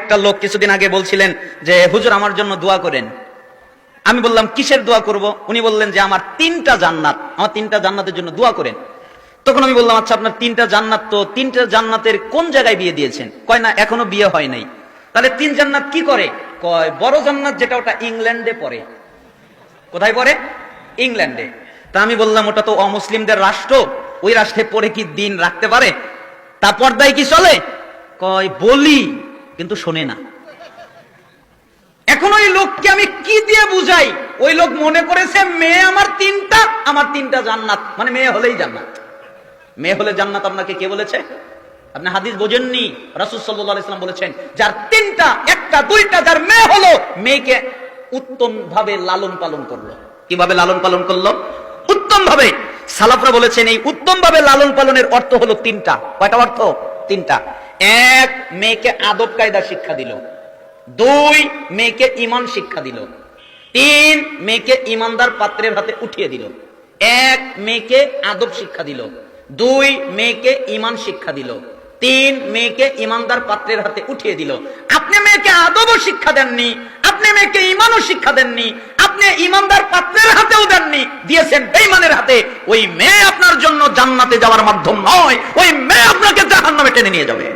একটা লোক কিছুদিন আগে বলছিলেন যে হুজুর আমার জন্য দোয়া করেন। আমি বললাম কিসের দোয়া করব? উনি বললেন যে আমার 3টা জান্নাত, আমার 3টা জান্নাতের জন্য দোয়া করেন। তখন আমি বললাম আচ্ছা আপনার 3টা জান্নাত, তো 3টা জান্নাতের কোন জায়গায় বিয়ে দিয়েছেন? কয় না এখনো বিয়ে হয় নাই। তাহলে 3 জান্নাত কি করে? কয় বড় জান্নাত যেটা ওটা ইংল্যান্ডে পড়ে। কোথায় পড়ে? ইংল্যান্ডে। তা আমি বললাম ওটা তো অমুসলিমদের রাষ্ট্র, ওই রাষ্ট্রে পড়ে কি দিন রাখতে পারে? তা পর্দায় কি চলে? কয় বলি কিন্তু শোনে না। এখন ওই লোককে আমি কি দিয়ে বুঝাই? ওই লোক মনে করেছে মেয়ে আমার 3টা, আমার 3টা জান্নাত, মানে মেয়ে হলেই জান্নাত। মেয়ে হলে জান্নাত আপনাকে কে বলেছে? আপনি হাদিস বোঝেননি? রাসূল সাল্লাল্লাহু আলাইহি ওয়াসাল্লাম বলেছেন যার 3টা, 1টা 2টা, যার মেয়ে হলো, মেয়েকে উত্তম ভাবে লালন পালন করলো। কিভাবে লালন পালন করলো? উত্তম ভাবে। সালাফরা বলেছেন এই উত্তম ভাবে লালন পালনের অর্থ হলো 3টা। কয়টা অর্থ? 3টা। 1, মেয়েকে আদব কায়দা শিক্ষা দিল। 2, মেয়েকে ঈমান শিক্ষা দিল। 3, মেয়েকে ঈমানদার পাত্রের হাতে উঠিয়ে দিল। 1, মেয়েকে আদব শিক্ষা দিল। 2, মেয়েকে ঈমান শিক্ষা দিল। 3, মেয়েকে ঈমানদার পাত্রের হাতে উঠিয়ে দিল। আপনি মেয়েকে আদবও শিক্ষা দেননি, আপনি মেয়েকে ঈমানও শিক্ষা দেননি, আপনি ঈমানদার পাত্রের হাতেও দেননি, দিয়েছেন বেঈমানের হাতে। ওই মেয়ে আপনার জন্য জান্নাতে যাওয়ার মাধ্যম নয়, ওই মেয়ে আপনাকে জাহান্নামে টেনে নিয়ে যাবে।